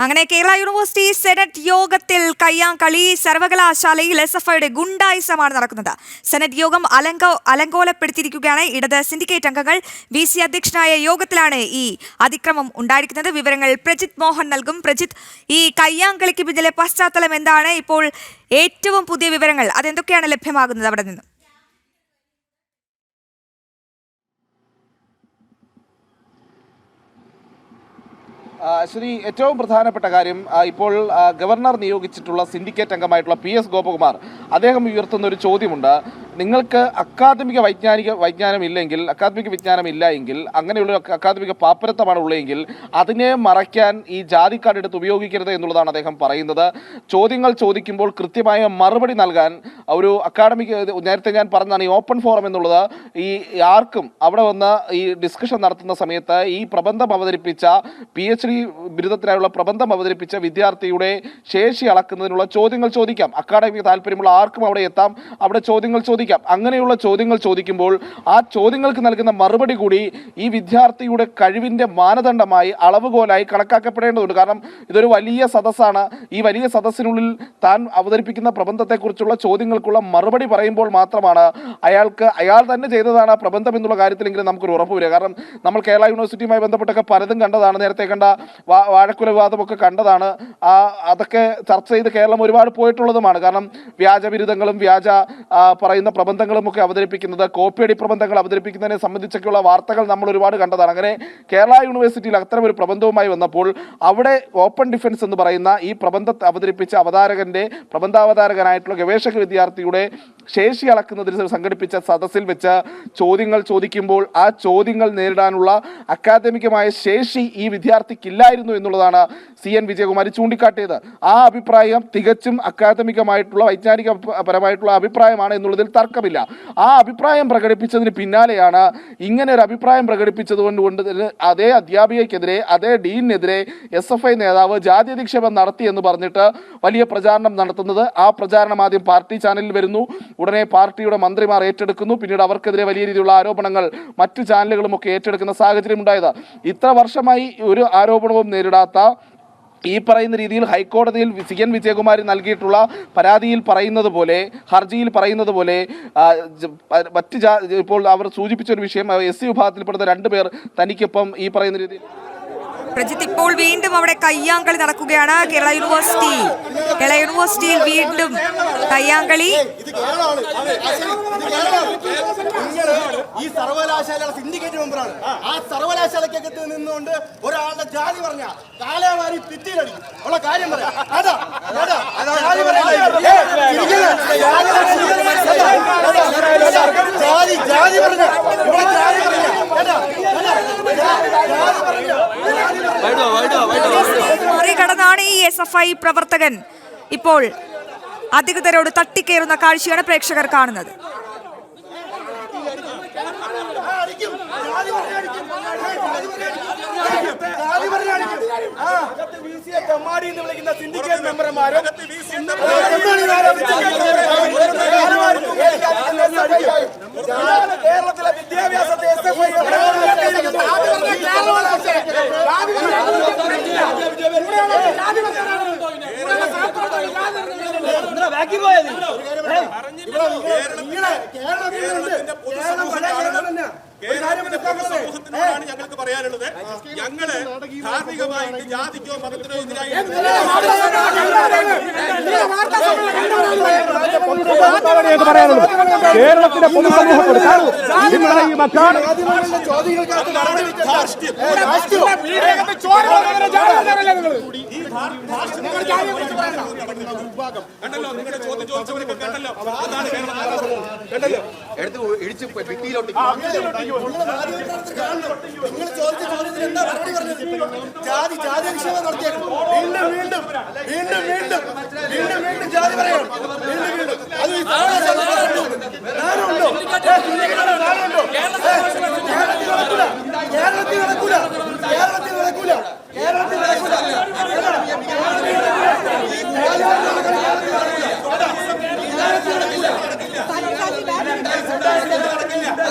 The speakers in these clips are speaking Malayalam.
അങ്ങനെ കേരള യൂണിവേഴ്സിറ്റി സെനറ്റ് യോഗത്തിൽ കയ്യാങ്കളി സർവകലാശാലയിൽ SFIയുടെ ഗുണ്ടായിസമാണ് നടക്കുന്നത്. സെനറ്റ് യോഗം അലങ്കോലപ്പെടുത്തിയിരിക്കുകയാണ്. ഇടത് സിൻഡിക്കേറ്റ് അംഗങ്ങൾ VC അധ്യക്ഷനായ യോഗത്തിലാണ് ഈ അതിക്രമം ഉണ്ടായിരിക്കുന്നത്. വിവരങ്ങൾ പ്രജിത് മോഹൻ നൽകും. പ്രജിത്, ഈ കയ്യാങ്കളിക്ക് പിന്നിലെ പശ്ചാത്തലം എന്താണ്? ഇപ്പോൾ ഏറ്റവും പുതിയ വിവരങ്ങൾ അതെന്തൊക്കെയാണ് ലഭ്യമാകുന്നത് അവിടെ നിന്ന്? ശ്രീ, ഏറ്റവും പ്രധാനപ്പെട്ട കാര്യം ഇപ്പോൾ ഗവർണർ നിയോഗിച്ചിട്ടുള്ള സിൻഡിക്കേറ്റ് അംഗമായിട്ടുള്ള PS ഗോപകുമാർ അദ്ദേഹം ഉയർത്തുന്ന ഒരു ചോദ്യമുണ്ട്. നിങ്ങൾക്ക് അക്കാദമിക വിജ്ഞാനം ഇല്ല എങ്കിൽ, അങ്ങനെയുള്ള അക്കാദമിക പാപ്പരത്വമാണ് ഉള്ളതെങ്കിൽ അതിനെ മറയ്ക്കാൻ ഈ ജാതി കാർഡ് എടുത്ത് ഉപയോഗിക്കരുത് എന്നുള്ളതാണ് അദ്ദേഹം പറയുന്നത്. ചോദ്യങ്ങൾ ചോദിക്കുമ്പോൾ കൃത്യമായ മറുപടി നൽകാൻ ഒരു അക്കാദമിക്, നേരത്തെ ഞാൻ പറഞ്ഞതാണ് ഈ ഓപ്പൺ ഫോറം എന്നുള്ളത്, ഈ ആർക്കും അവിടെ വന്ന് ഈ ഡിസ്കഷൻ നടത്തുന്ന സമയത്ത് ഈ പ്രബന്ധം അവതരിപ്പിച്ച PhD ബിരുദത്തിനായുള്ള പ്രബന്ധം അവതരിപ്പിച്ച വിദ്യാർത്ഥിയുടെ ശേഷി അളക്കുന്നതിനുള്ള ചോദ്യങ്ങൾ ചോദിക്കാം. അക്കാദമിക താല്പര്യമുള്ള ആർക്കും അവിടെ എത്താം, അവിടെ ചോദ്യങ്ങൾ ചോദിക്കാം. അങ്ങനെയുള്ള ചോദ്യങ്ങൾ ചോദിക്കുമ്പോൾ ആ ചോദ്യങ്ങൾക്ക് നൽകുന്ന മറുപടി കൂടി ഈ വിദ്യാർത്ഥിയുടെ കഴിവിൻ്റെ മാനദണ്ഡമായി, അളവുകോലായി കണക്കാക്കപ്പെടേണ്ടതുണ്ട്. കാരണം ഇതൊരു വലിയ സദസ്സാണ്. ഈ വലിയ സദസ്സിനുള്ളിൽ താൻ അവതരിപ്പിക്കുന്ന പ്രബന്ധത്തെക്കുറിച്ചുള്ള ചോദ്യങ്ങൾക്കുള്ള മറുപടി പറയുമ്പോൾ മാത്രമാണ് അയാൾ തന്നെ ചെയ്തതാണ് ആ പ്രബന്ധം എന്നുള്ള കാര്യത്തിലെങ്കിലും നമുക്കൊരു ഉറപ്പ് വരിക. കാരണം നമ്മൾ കേരള യൂണിവേഴ്സിറ്റിയുമായി ബന്ധപ്പെട്ടൊക്കെ പലതും കണ്ടതാണ്. നേരത്തെ കണ്ട വാഴക്കുല വിവാദമൊക്കെ കണ്ടതാണ്. അതൊക്കെ ചർച്ച ചെയ്ത് കേരളം ഒരുപാട് പോയിട്ടുള്ളതുമാണ്. കാരണം വ്യാജ ബിരുദങ്ങളും വ്യാജ പറയുന്ന പ്രബന്ധങ്ങളും ഒക്കെ അവതരിപ്പിക്കുന്നത്, കോപ്പിയടി പ്രബന്ധങ്ങൾ അവതരിപ്പിക്കുന്നതിനെ സംബന്ധിച്ചൊക്കെയുള്ള വാർത്തകൾ നമ്മൾ ഒരുപാട് കണ്ടതാണ്. അങ്ങനെ കേരള യൂണിവേഴ്സിറ്റിയിൽ അത്തരം ഒരു പ്രബന്ധവുമായി വന്നപ്പോൾ അവിടെ ഓപ്പൺ ഡിഫൻസ് എന്ന് പറയുന്ന ഈ പ്രബന്ധത്തെ അവതരിപ്പിച്ച പ്രബന്ധാവതാരകനായിട്ടുള്ള ഗവേഷക വിദ്യാർത്ഥിയുടെ ശേഷി അളക്കുന്നതിന് സംഘടിപ്പിച്ച സദസ്സിൽ വെച്ച് ചോദ്യങ്ങൾ ചോദിക്കുമ്പോൾ ആ ചോദ്യങ്ങൾ നേരിടാനുള്ള അക്കാദമികമായ ശേഷി ഈ വിദ്യാർത്ഥിക്കില്ലായിരുന്നു എന്നുള്ളതാണ് CN വിജയകുമാരി ചൂണ്ടിക്കാട്ടിയത്. ആ അഭിപ്രായം തികച്ചും അക്കാദമികമായിട്ടുള്ള വൈജ്ഞാനികപരമായിട്ടുള്ള അഭിപ്രായമാണ് എന്നുള്ളതിൽ തർക്കമില്ല. ആ അഭിപ്രായം പ്രകടിപ്പിച്ചതിന് പിന്നാലെയാണ് ഇങ്ങനെ ഒരു അഭിപ്രായം പ്രകടിപ്പിച്ചതുകൊണ്ട് അതേ അധ്യാപികയ്ക്കെതിരെ, അതേ ഡീനിനെതിരെ SFI നേതാവ് ജാതി അധിക്ഷേപം നടത്തി എന്ന് പറഞ്ഞിട്ട് വലിയ പ്രചാരണം നടത്തുന്നത്. ആ പ്രചാരണം ആദ്യം പാർട്ടി ചാനലിൽ വരുന്നു, ഉടനെ പാർട്ടിയുടെ മന്ത്രിമാർ ഏറ്റെടുക്കുന്നു, പിന്നീട് അവർക്കെതിരെ വലിയ രീതിയിലുള്ള ആരോപണങ്ങൾ മറ്റു ചാനലുകളും ഒക്കെ ഏറ്റെടുക്കുന്ന സാഹചര്യം ഉണ്ടായത്. ഇത്ര വർഷമായി ഒരു ആരോപണവും നേരിടാത്ത, ഈ പറയുന്ന രീതിയിൽ ഹൈക്കോടതിയിൽ CN വിജയകുമാരി നൽകിയിട്ടുള്ള പരാതിയിൽ പറയുന്നത് പോലെ, ഹർജിയിൽ പറയുന്നത് പോലെ ഇപ്പോൾ അവർ സൂചിപ്പിച്ചൊരു വിഷയം, SC വിഭാഗത്തിൽപ്പെടുന്ന 2 പേർ തനിക്കൊപ്പം ഈ പറയുന്ന രീതിയിൽ. പ്രജിത്ത്, ഇപ്പോൾ വീണ്ടും അവിടെ കയ്യാങ്കളി നടക്കുകയാണ്. കേരള യൂണിവേഴ്സിറ്റിയിൽ വീണ്ടും കയ്യാങ്കളി. ഈ സർവകലാശാലയുടെ സിൻഡിക്കേറ്റ് മെമ്പറാണ്. ആ സർവകലാശാലക്കകത്ത് നിന്നുകൊണ്ട് ഒരാളുടെ ജാതി പറഞ്ഞ കാലവാരി ഭിത്തിയിലടിക്കും ഉള്ള കാര്യം പറയാം. ജാതി പറഞ്ഞ മറികടന്നാണ് ഈ SFI പ്രവർത്തകൻ ഇപ്പോൾ അധികൃതരോട് തട്ടിക്കയറുന്ന കാഴ്ചയാണ് പ്രേക്ഷകർ കാണുന്നത്. സിൻഡിക്കേറ്റ് മെമ്പർമാരും കേരളത്തിലെ വിദ്യാഭ്യാസത്തെ സമൂഹത്തിനോടാണ് ഞങ്ങൾക്ക് പറയാനുള്ളത്. ഞങ്ങള് ധാർമ്മികമായിട്ട് ജാതിക്കോ മതത്തിനോ എതിരായി കേരളത്തിലെ പൊതുസമൂഹത്തോട് കണ്ടല്ലോ, നിങ്ങളുടെ ചോദ്യം ചോദിച്ചവരൊക്കെ കണ്ടല്ലോ. അതാണ് കണ്ടല്ലോ, എടുത്ത് ഇടിച്ച് ഭിത്തിയിലോട്ട് നിങ്ങൾ ചോദിച്ച ചോദ്യത്തിന് എന്താ മറുപടി പറഞ്ഞത്? ജാതി അധിക്ഷേപം നടത്തിയത് വീണ്ടും വീണ്ടും വീണ്ടും വീണ്ടും വീണ്ടും വീണ്ടും ജാതി പറയണം. വീണ്ടും വീണ്ടും അത് ഞാനുണ്ടോ? കേരളത്തിൽ നടക്കൂല, കേരളത്തിൽ നടക്കൂല, കേരളത്തിൽ നടക്കൂല, കേരളത്തിൽ നടക്കൂല.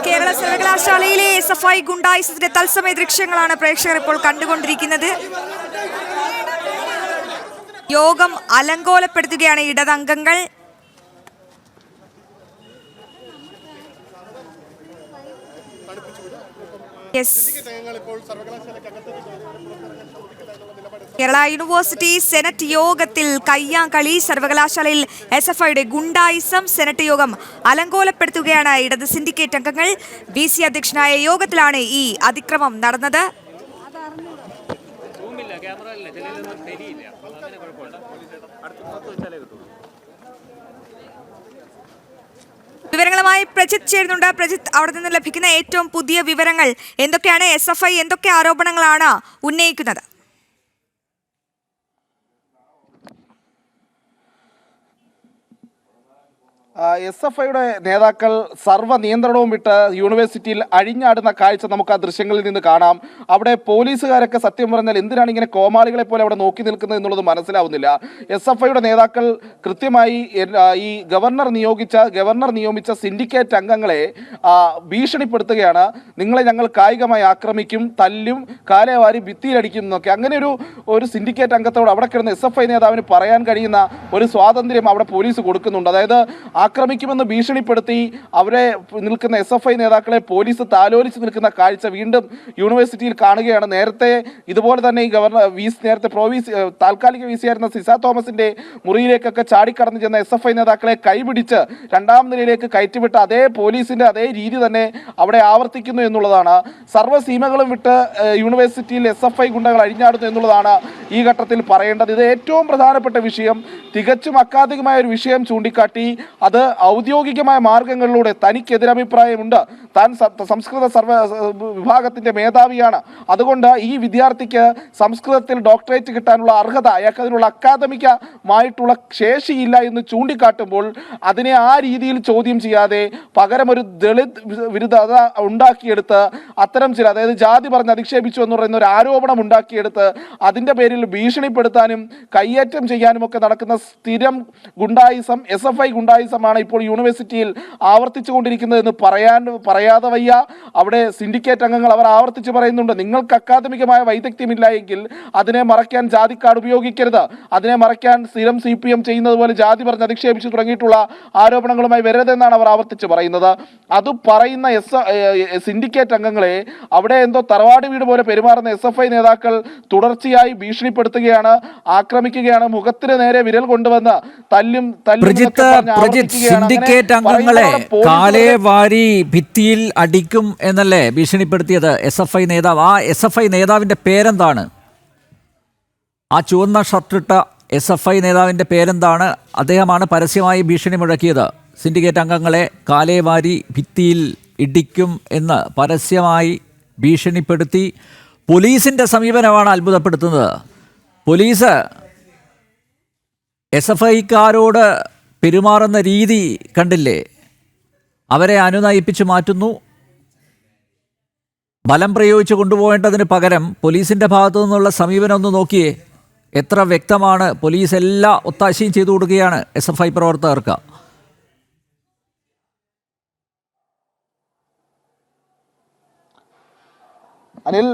കേരള സർവകലാശാലയിലെ SFI ഗുണ്ടായിസത്തിന്റെ തത്സമയ ദൃശ്യങ്ങളാണ് പ്രേക്ഷകർ ഇപ്പോൾ കണ്ടുകൊണ്ടിരിക്കുന്നത്. യോഗം അലങ്കോലപ്പെടുത്തുകയാണ് ഇടതംഗങ്ങൾ. കേരള യൂണിവേഴ്സിറ്റി സെനറ്റ് യോഗത്തിൽ കയ്യാങ്കളി, സർവകലാശാലയിൽ SFIയുടെ ഗുണ്ടായിസം. സെനറ്റ് യോഗം അലങ്കോലപ്പെടുത്തുകയാണ് ഇടത് സിൻഡിക്കേറ്റ് അംഗങ്ങൾ. VC അധ്യക്ഷനായ യോഗത്തിലാണ് ഈ അതിക്രമം നടന്നത്. വിവരങ്ങളുമായി പ്രജിത്ത് ചേരുന്നുണ്ട്. പ്രജിത്ത്, അവിടെ നിന്ന് ലഭിക്കുന്ന ഏറ്റവും പുതിയ വിവരങ്ങൾ എന്തൊക്കെയാണ്? SFI എന്തൊക്കെ ആരോപണങ്ങളാണ് ഉന്നയിക്കുന്നത്? SFIയുടെ നേതാക്കൾ സർവ്വ നിയന്ത്രണവും വിട്ട് യൂണിവേഴ്സിറ്റിയിൽ അഴിഞ്ഞാടുന്ന കാഴ്ച നമുക്ക് ആ ദൃശ്യങ്ങളിൽ നിന്ന് കാണാം. അവിടെ പോലീസുകാരൊക്കെ സത്യം പറഞ്ഞാൽ എന്തിനാണ് ഇങ്ങനെ കോമാളികളെ പോലെ അവിടെ നോക്കി നിൽക്കുന്നത് എന്നുള്ളത് മനസ്സിലാവുന്നില്ല. SFIയുടെ നേതാക്കൾ കൃത്യമായി ഈ ഗവർണർ നിയമിച്ച സിൻഡിക്കേറ്റ് അംഗങ്ങളെ ഭീഷണിപ്പെടുത്തുകയാണ്. നിങ്ങളെ ഞങ്ങൾ കായികമായി ആക്രമിക്കും, തല്ലും, കാലേവാരി ഭിത്തിയിലടിക്കും എന്നൊക്കെ. അങ്ങനെ ഒരു സിൻഡിക്കേറ്റ് അംഗത്തോട് അവിടെ കിടന്ന് SFI നേതാവിന് പറയാൻ കഴിയുന്ന ഒരു സ്വാതന്ത്ര്യം അവിടെ പോലീസ് കൊടുക്കുന്നുണ്ട്. അതായത് ആക്രമിക്കുമെന്ന് ഭീഷണിപ്പെടുത്തി അവരെ നിൽക്കുന്ന SFI നേതാക്കളെ പോലീസ് താലോലിച്ച് നിൽക്കുന്ന കാഴ്ച വീണ്ടും യൂണിവേഴ്സിറ്റിയിൽ കാണുകയാണ്. നേരത്തെ ഇതുപോലെ തന്നെ ഈ നേരത്തെ താൽക്കാലിക VC ആയിരുന്ന സിസ തോമസിന്റെ മുറിയിലേക്കൊക്കെ ചാടിക്കടന്നു ചെന്ന SFI നേതാക്കളെ കൈപിടിച്ച് രണ്ടാം നിലയിലേക്ക് കയറ്റിവിട്ട അതേ പോലീസിന്റെ അതേ രീതി തന്നെ അവിടെ ആവർത്തിക്കുന്നു എന്നുള്ളതാണ്. സർവ്വ സീമകളും വിട്ട് യൂണിവേഴ്സിറ്റിയിൽ SFI ഗുണ്ടകൾ അഴിഞ്ഞാടുന്നു എന്നുള്ളതാണ് ഈ ഘട്ടത്തിൽ പറയേണ്ടത്. ഇത് ഏറ്റവും പ്രധാനപ്പെട്ട വിഷയം, തികച്ചും അക്കാദമികമായ ഒരു വിഷയം ചൂണ്ടിക്കാട്ടി അത് ഔദ്യോഗികമായ മാർഗങ്ങളിലൂടെ തനിക്ക് എതിരഭിപ്രായമുണ്ട്, താൻ സംസ്കൃത വിഭാഗത്തിന്റെ മേധാവിയാണ്, അതുകൊണ്ട് ഈ വിദ്യാർത്ഥിക്ക് സംസ്കൃതത്തിൽ ഡോക്ടറേറ്റ് കിട്ടാനുള്ള അർഹത, അയാൾക്ക് അതിനുള്ള അക്കാദമികമായിട്ടുള്ള ശേഷിയില്ല എന്ന് ചൂണ്ടിക്കാട്ടുമ്പോൾ അതിനെ ആ രീതിയിൽ ചോദ്യം ചെയ്യാതെ പകരം ഒരു ദളിത് വിരുദ്ധത ഉണ്ടാക്കിയെടുത്ത് അത്തരം ചില, അതായത് ജാതി പറഞ്ഞ് അധിക്ഷേപിച്ചു എന്ന് പറയുന്ന ഒരു ആരോപണം ഉണ്ടാക്കിയെടുത്ത് അതിൻ്റെ പേരിൽ ഭീഷണിപ്പെടുത്താനും കയ്യേറ്റം ചെയ്യാനും ഒക്കെ നടക്കുന്ന സ്ഥിരം ഗുണ്ടായിസം, SFI ഗുണ്ടായിസമാണ് ഇപ്പോൾ യൂണിവേഴ്സിറ്റിയിൽ ആവർത്തിച്ചുകൊണ്ടിരിക്കുന്നത് എന്ന് പറയാതെ വയ്യ. അവിടെ സിൻഡിക്കേറ്റ് അംഗങ്ങൾ അവർ ആവർത്തിച്ച് പറയുന്നുണ്ട്, നിങ്ങൾക്ക് അക്കാദമികമായ വൈദഗ്ധ്യമില്ല എങ്കിൽ അതിനെ മറയ്ക്കാൻ ജാതി കാർഡ് ഉപയോഗിക്കരുത്, അതിനെ മറയ്ക്കാൻ സ്ഥിരം CPM ചെയ്യുന്നത് പോലെ ജാതി പറഞ്ഞ് അധിക്ഷേപിച്ചു തുടങ്ങിയിട്ടുള്ള ആരോപണങ്ങളുമായി വരരുതെന്നാണ് അവർ ആവർത്തിച്ച് പറയുന്നത്. അത് പറയുന്ന സിൻഡിക്കേറ്റ് അംഗങ്ങളെ അവിടെ എന്തോ തറവാട് വീട് പോലെ പെരുമാറുന്ന SFI നേതാക്കൾ തുടർച്ചയായി ഭീഷണിപ്പെടുത്തുകയാണ്, ആക്രമിക്കുകയാണ്, മുഖത്തിന് നേരെ വിരൽ കൊണ്ടുവന്ന് തല്ലും. സിൻഡിക്കേറ്റ് അംഗങ്ങളെ കാലേ വാരി ഭിത്തിയിൽ അടിക്കും എന്നല്ലേ ഭീഷണിപ്പെടുത്തിയത് SFI നേതാവ്? ആ SFI നേതാവിന്റെ പേരെന്താണ്? ആ ചുവന്ന ഷർട്ടിട്ട SFI നേതാവിന്റെ പേരെന്താണ്? അദ്ദേഹമാണ് പരസ്യമായി ഭീഷണി മുഴക്കിയത്. സിൻഡിക്കേറ്റ് അംഗങ്ങളെ കാലേ വാരി ഭിത്തിയിൽ ഇടിക്കും എന്ന് പരസ്യമായി ഭീഷണിപ്പെടുത്തി. പോലീസിന്റെ സമീപനമാണ് അത്ഭുതപ്പെടുത്തുന്നത്. പോലീസ് SFIക്കാരോട് പെരുമാറുന്ന രീതി കണ്ടില്ലേ? അവരെ അനുനയിപ്പിച്ച് മാറ്റുന്നു. ബലം പ്രയോഗിച്ച് കൊണ്ടുപോകേണ്ടതിന് പകരം പോലീസിൻ്റെ ഭാഗത്തു നിന്നുള്ള സമീപനം ഒന്ന് നോക്കിയേ. എത്ര വ്യക്തമാണ്. പോലീസ് എല്ലാ ഒത്താശയും ചെയ്തു കൊടുക്കുകയാണ് SFI പ്രവർത്തകർക്ക്. അനിൽ,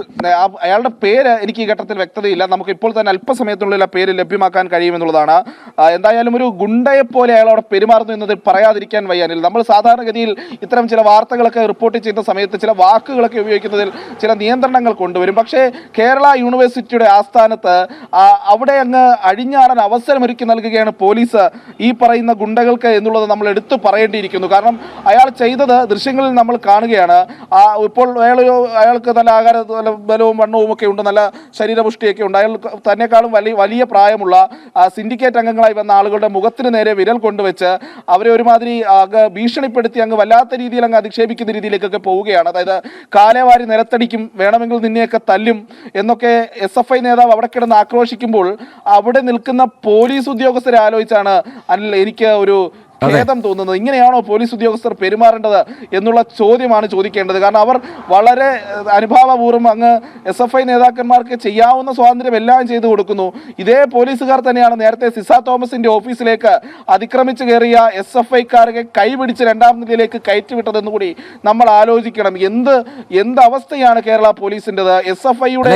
അയാളുടെ പേര് എനിക്ക് ഈ ഘട്ടത്തിൽ വ്യക്തതയില്ല. നമുക്ക് ഇപ്പോൾ തന്നെ അല്പസമയത്തിനുള്ളിൽ ആ പേര് ലഭ്യമാക്കാൻ കഴിയുമെന്നുള്ളതാണ്. എന്തായാലും ഒരു ഗുണ്ടയെപ്പോലെ അയാൾ അവിടെ പെരുമാറുന്നു എന്നതിൽ പറയാതിരിക്കാൻ വയ്യ അനിൽ. നമ്മൾ സാധാരണഗതിയിൽ ഇത്തരം ചില വാർത്തകളൊക്കെ റിപ്പോർട്ട് ചെയ്യുന്ന സമയത്ത് ചില വാക്കുകളൊക്കെ ഉപയോഗിക്കുന്നതിൽ ചില നിയന്ത്രണങ്ങൾ കൊണ്ടുവരും. പക്ഷേ കേരള യൂണിവേഴ്സിറ്റിയുടെ ആസ്ഥാനത്ത് അവിടെ അങ്ങ് അഴിഞ്ഞാടാൻ അവസരമൊരുക്കി നൽകുകയാണ് പോലീസ് ഈ പറയുന്ന ഗുണ്ടകൾക്ക് എന്നുള്ളത് നമ്മൾ എടുത്തു പറയേണ്ടിയിരിക്കുന്നു. കാരണം അയാൾ ചെയ്തത് ദൃശ്യങ്ങളിൽ നമ്മൾ കാണുകയാണ്. ഇപ്പോൾ അയാൾക്ക് നല്ല ബലവും വണ്ണവും ഒക്കെ ഉണ്ട്, നല്ല ശരീരപുഷ്ടിയൊക്കെ ഉണ്ട്. അയാൾ തന്നെക്കാളും വലിയ പ്രായമുള്ള സിൻഡിക്കേറ്റ് അംഗങ്ങളായി വന്ന ആളുകളുടെ മുഖത്തിന് നേരെ വിരൽ കൊണ്ടുവച്ച് അവരെ ഒരുമാതിരി ഭീഷണിപ്പെടുത്തി അങ്ങ് വല്ലാത്ത രീതിയിൽ അങ്ങ് അധിക്ഷേപിക്കുന്ന രീതിയിലേക്കൊക്കെ പോവുകയാണ്. അതായത് കാലേവാരി നിലത്തടിക്കും, വേണമെങ്കിൽ നിന്നെയൊക്കെ തല്ലും എന്നൊക്കെ SFI നേതാവ് അവിടെ കിടന്ന് ആക്രോശിക്കുമ്പോൾ അവിടെ നിൽക്കുന്ന പോലീസ് ഉദ്യോഗസ്ഥരെ ആലോചിച്ചാണ് അനിൽ എനിക്ക് ഒരു ഖേദം തോന്നുന്നത്. ഇങ്ങനെയാണോ പോലീസ് ഉദ്യോഗസ്ഥർ പെരുമാറേണ്ടത് എന്നുള്ള ചോദ്യമാണ് ചോദിക്കേണ്ടത്. കാരണം അവർ വളരെ അനുഭാവപൂർവ്വം അങ്ങ് SFI നേതാക്കന്മാർക്ക് ചെയ്യാവുന്ന സ്വാതന്ത്ര്യം എല്ലാം ചെയ്തു കൊടുക്കുന്നു. ഇതേ പോലീസുകാർ തന്നെയാണ് നേരത്തെ സിസ തോമസിന്റെ ഓഫീസിലേക്ക് അതിക്രമിച്ചു കയറിയ SFIക്കാരെ കൈപിടിച്ച് രണ്ടാം നിലയിലേക്ക് കയറ്റിവിട്ടതെന്ന് കൂടി നമ്മൾ ആലോചിക്കണം. എന്ത് അവസ്ഥയാണ് കേരള പോലീസിൻ്റെത്? SFIയുടെ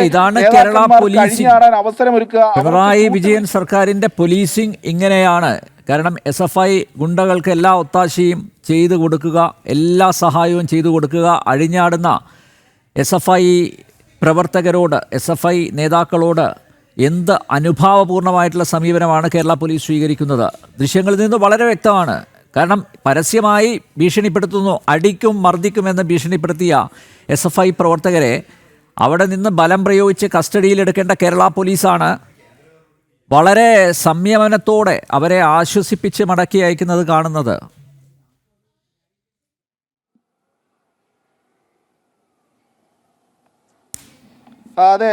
കഴിഞ്ഞാടാൻ അവസരമൊരുക്കുക. പിണറായി വിജയൻ സർക്കാരിന്റെ പോലീസിംഗ് ഇങ്ങനെയാണ്. കാരണം SFI ഗുണ്ടകൾക്ക് എല്ലാ ഒത്താശയും ചെയ്തു കൊടുക്കുക, എല്ലാ സഹായവും ചെയ്തു കൊടുക്കുക. അഴിഞ്ഞാടുന്ന SFI പ്രവർത്തകരോട്, SFI നേതാക്കളോട് എന്ത് അനുഭാവപൂർണമായിട്ടുള്ള സമീപനമാണ് കേരള പോലീസ് സ്വീകരിക്കുന്നത്? ദൃശ്യങ്ങളിൽ നിന്ന് വളരെ വ്യക്തമാണ്. കാരണം പരസ്യമായി ഭീഷണിപ്പെടുത്തുന്നു, അടിക്കും മർദ്ദിക്കുമെന്ന് ഭീഷണിപ്പെടുത്തിയ SFI പ്രവർത്തകരെ അവിടെ നിന്ന് ബലം പ്രയോഗിച്ച് കസ്റ്റഡിയിലെടുക്കേണ്ട കേരള പോലീസാണ് വളരെ സംയമനത്തോടെ അവരെ ആശ്വസിപ്പിച്ച് മടക്കി അയക്കുന്നത് കാണുന്നത്. അതെ,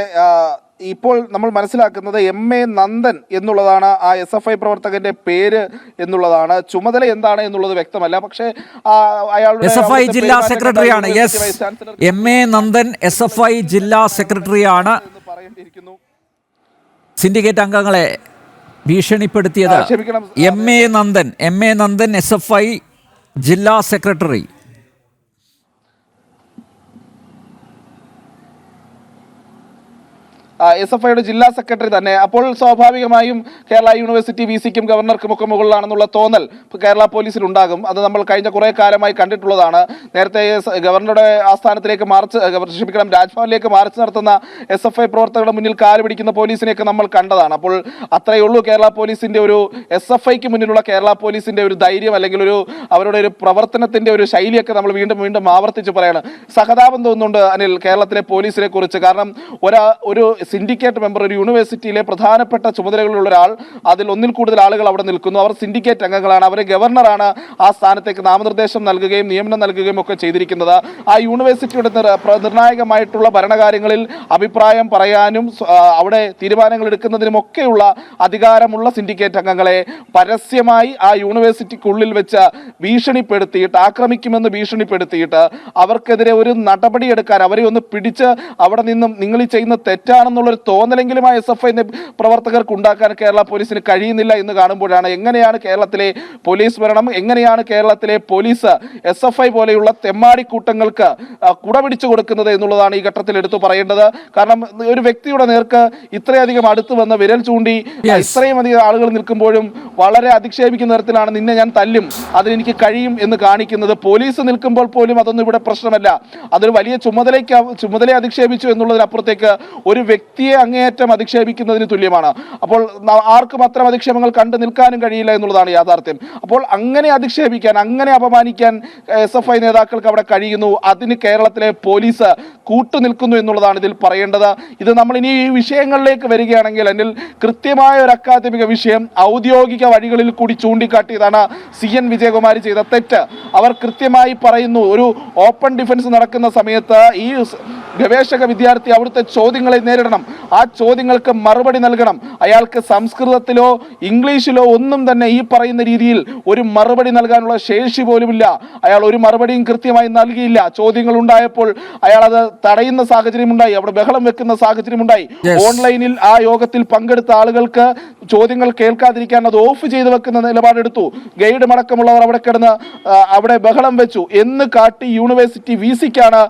ഇപ്പോൾ നമ്മൾ മനസ്സിലാക്കുന്നത് MA നന്ദൻ എന്നുള്ളതാണ് ആ SFI പ്രവർത്തകന്റെ പേര് എന്നുള്ളതാണ്. ചുമതല എന്താണ് എന്നുള്ളത് വ്യക്തമല്ല. പക്ഷേ അയാളുടെ SFI ജില്ലാ സെക്രട്ടറിയാണ്. MA നന്ദൻ SFI ജില്ലാ സെക്രട്ടറിയാണ്. സിൻഡിക്കേറ്റ് അംഗങ്ങളെ ഭീഷണിപ്പെടുത്തിയത് MA നന്ദൻ SFI ജില്ലാ സെക്രട്ടറി. SFIയുടെ ജില്ലാ സെക്രട്ടറി തന്നെ. അപ്പോൾ സ്വാഭാവികമായും കേരള യൂണിവേഴ്സിറ്റി VCക്കും ഗവർണർക്കും ഒക്കെ മുകളിലാണെന്നുള്ള തോന്നൽ കേരള പോലീസിലുണ്ടാകും. അത് നമ്മൾ കഴിഞ്ഞ കുറേ കാലമായി കണ്ടിട്ടുള്ളതാണ്. നേരത്തെ ഗവർണറുടെ ആസ്ഥാനത്തിലേക്ക് രാജ്ഭവനിലേക്ക് മാർച്ച് നടത്തുന്ന SFI പ്രവർത്തകരുടെ മുന്നിൽ കാല് പിടിക്കുന്ന പോലീസിനെയൊക്കെ നമ്മൾ കണ്ടതാണ്. അപ്പോൾ അത്രയേ ഉള്ളൂ കേരള പോലീസിന്റെ ഒരു SFIക്ക് മുന്നിലുള്ള കേരള പോലീസിന്റെ ഒരു ധൈര്യം, അല്ലെങ്കിൽ അവരുടെ ഒരു പ്രവർത്തനത്തിന്റെ ഒരു ശൈലിയൊക്കെ നമ്മൾ വീണ്ടും ആവർത്തിച്ച് പറയാണ്. സഹതാപം തോന്നുന്നുണ്ട് അനിൽ കേരളത്തിലെ പോലീസിനെ കുറിച്ച്. കാരണം ഒരു സിൻഡിക്കേറ്റ് മെമ്പർ, ഒരു യൂണിവേഴ്സിറ്റിയിലെ പ്രധാനപ്പെട്ട ചുമതലകളുള്ള ഒരാൾ, അതിൽ ഒന്നിൽ കൂടുതൽ ആളുകൾ അവിടെ നിൽക്കുന്നു. അവർ സിൻഡിക്കേറ്റ് അംഗങ്ങളാണ്. അവരെ ഗവർണറാണ് ആ സ്ഥാനത്തേക്ക് നാമനിർദ്ദേശം നൽകുകയും നിയമനം നൽകുകയും ഒക്കെ ചെയ്തിരിക്കുന്നത്. ആ യൂണിവേഴ്സിറ്റിയുടെ നിർണായകമായിട്ടുള്ള ഭരണകാര്യങ്ങളിൽ അഭിപ്രായം പറയാനും അവിടെ തീരുമാനങ്ങൾ എടുക്കുന്നതിനുമൊക്കെയുള്ള അധികാരമുള്ള സിൻഡിക്കേറ്റ് അംഗങ്ങളെ പരസ്യമായി ആ യൂണിവേഴ്സിറ്റിക്കുള്ളിൽ വെച്ച് ഭീഷണിപ്പെടുത്തിയിട്ട്, ആക്രമിക്കുമെന്ന് ഭീഷണിപ്പെടുത്തിയിട്ട് അവർക്കെതിരെ ഒരു നടപടിയെടുക്കാൻ, അവരെ ഒന്ന് പിടിച്ച് അവിടെ നിന്നും നിങ്ങൾ ഈ ചെയ്യുന്ന തെറ്റാണെന്നുള്ളൊരു തോന്നലെങ്കിലും ആ SFI പ്രവർത്തകർക്ക് ഉണ്ടാക്കാൻ കേരള പോലീസിന് കഴിയുന്നില്ല എന്ന് കാണുമ്പോഴാണ് എങ്ങനെയാണ് കേരളത്തിലെ പോലീസ് ഭരണം, എങ്ങനെയാണ് കേരളത്തിലെ പോലീസ് SFI പോലെയുള്ള തെമ്മാടിക്കൂട്ടങ്ങൾക്ക് കുടപിടിച്ചു കൊടുക്കുന്നത് എന്നുള്ളതാണ് ഈ ഘട്ടത്തിൽ എടുത്തു പറയേണ്ടത്. കാരണം ഒരു വ്യക്തിയുടെ നേർക്ക് ഇത്രയധികം അടുത്ത് വന്ന് വിരൽ ചൂണ്ടി ഇത്രയും അധികം ആളുകൾ നിൽക്കുമ്പോഴും വളരെ അധിക്ഷേപിക്കുന്ന തരത്തിലാണ് നിന്നെ ഞാൻ തല്ലും, അതിനെനിക്ക് കഴിയും എന്ന് കാണിക്കുന്നത്. പോലീസ് നിൽക്കുമ്പോൾ പോലും അതൊന്നും ഇവിടെ പ്രശ്നമല്ല. അതൊരു വലിയ ചുമതലയെ അധിക്ഷേപിച്ചു എന്നുള്ളതിനപ്പുറത്തേക്ക് ഒരു വ്യക്തിയെ അങ്ങേയറ്റം അധിക്ഷേപിക്കുന്നതിന് തുല്യമാണ്. അപ്പോൾ ആർക്കും അത്തരം അധിക്ഷേപങ്ങൾ കണ്ടു നിൽക്കാനും കഴിയില്ല എന്നുള്ളതാണ് യാഥാർത്ഥ്യം. അപ്പോൾ അങ്ങനെ അധിക്ഷേപിക്കാൻ, അങ്ങനെ അപമാനിക്കാൻ SFI നേതാക്കൾക്ക് അവിടെ കഴിയുന്നു. അതിന് കേരളത്തിലെ പോലീസ് കൂട്ടുനിൽക്കുന്നു എന്നുള്ളതാണ് ഇതിൽ പറയേണ്ടത്. ഇത് നമ്മൾ ഇനി ഈ വിഷയങ്ങളിലേക്ക് വരികയാണെങ്കിൽ അതിൽ കൃത്യമായ ഒരു അക്കാദമിക വിഷയം ഔദ്യോഗിക വഴികളിൽ കൂടി ചൂണ്ടിക്കാട്ടിയതാണ് CN വിജയകുമാരി ചെയ്ത തെറ്റ്. അവർ കൃത്യമായി പറയുന്നു, ഒരു ഓപ്പൺ ഡിഫൻസ് നടക്കുന്ന സമയത്ത് ഈ ഗവേഷക വിദ്യാർത്ഥി അവിടുത്തെ ചോദ്യങ്ങളെ നേരിടണം, ആ ചോദ്യങ്ങൾക്ക് മറുപടി നൽകണം. അയാൾക്ക് സംസ്കൃതത്തിലോ ഇംഗ്ലീഷിലോ ഒന്നും തന്നെ ഈ പറയുന്ന രീതിയിൽ ഒരു മറുപടി നൽകാനുള്ള ശേഷി പോലുമില്ല. അയാൾ ഒരു മറുപടിയും കൃത്യമായി നൽകിയില്ല. ചോദ്യങ്ങൾ ഉണ്ടായപ്പോൾ അയാൾ അത് തടയുന്ന സാഹചര്യമുണ്ടായി, അവിടെ ബഹളം വെക്കുന്ന സാഹചര്യമുണ്ടായി. ഓൺലൈനിൽ ആ യോഗത്തിൽ പങ്കെടുത്ത ആളുകൾക്ക് ചോദ്യങ്ങൾ കേൾക്കാതിരിക്കാൻ അത് ഓഫ് ചെയ്ത് വെക്കുന്ന നിലപാടെടുത്തു. ഗൈഡ് അടക്കമുള്ളവർ അവിടെ കിടന്ന് അവിടെ ബഹളം വെച്ചു എന്ന് കാട്ടി യൂണിവേഴ്സിറ്റി VCക്കാണ്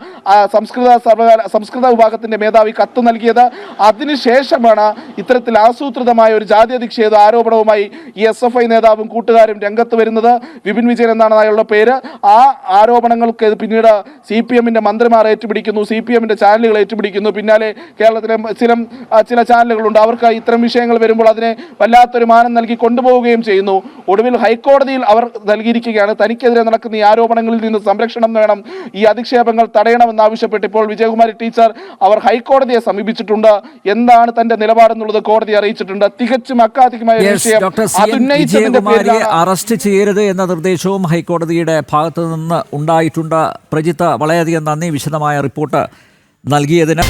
സംസ്കൃത വിഭാഗത്തിന്റെ മേധാവി കത്ത് നൽകിയത്. അതിനുശേഷമാണ് ഇത്തരത്തിൽ ആസൂത്രിതമായ ഒരു ജാതി അധിക്ഷേപ ആരോപണവുമായി ഈ SFI നേതാവും കൂട്ടുകാരും രംഗത്ത് വരുന്നത്. വിപിൻ വിജയൻ എന്നാണ് അയാളുടെ പേര്. ആ ആരോപണങ്ങൾക്ക് പിന്നീട് CPMന്റെ മന്ത്രിമാർ ഏറ്റുപിടിക്കുന്നു, CPMന്റെ ചാനലുകൾ ഏറ്റുപിടിക്കുന്നു. പിന്നാലെ കേരളത്തിലെ ചില ചാനലുകളുണ്ട്, അവർക്ക് ഇത്തരം വിഷയങ്ങൾ വരുമ്പോൾ അതിനെ വല്ലാത്തൊരു മാനം നൽകി കൊണ്ടുപോവുകയും ചെയ്യുന്നു. ഒടുവിൽ ഹൈക്കോടതിയിൽ അവർ നൽകിയിരിക്കുകയാണ്, തനിക്കെതിരെ നടക്കുന്ന ഈ ആരോപണങ്ങളിൽ നിന്ന് സംരക്ഷണം വേണം, ഈ അധിക്ഷേപങ്ങൾ തടയണമെന്നാവശ്യപ്പെട്ട് ഇപ്പോൾ വിജയകുമാരി ടീച്ചർ അവർ ഹൈക്കോടതിയെ സമീപിച്ചിട്ടുണ്ട്. എന്താണ് തന്റെ നിലപാടെന്നുള്ളത് കോടതി അറിയിച്ചിട്ടുണ്ട്. തികച്ചും അക്കാദമികമായ വിഷയം അറസ്റ്റ് ചെയ്യരുത് എന്ന നിർദ്ദേശവും ഹൈക്കോടതിയുടെ ഭാഗത്തു നിന്ന് ഉണ്ടായിട്ടുണ്ട്. പ്രജിത്ത്, വളരെയധികം നന്ദി വിശദമായ റിപ്പോർട്ട് നൽകിയതിന്.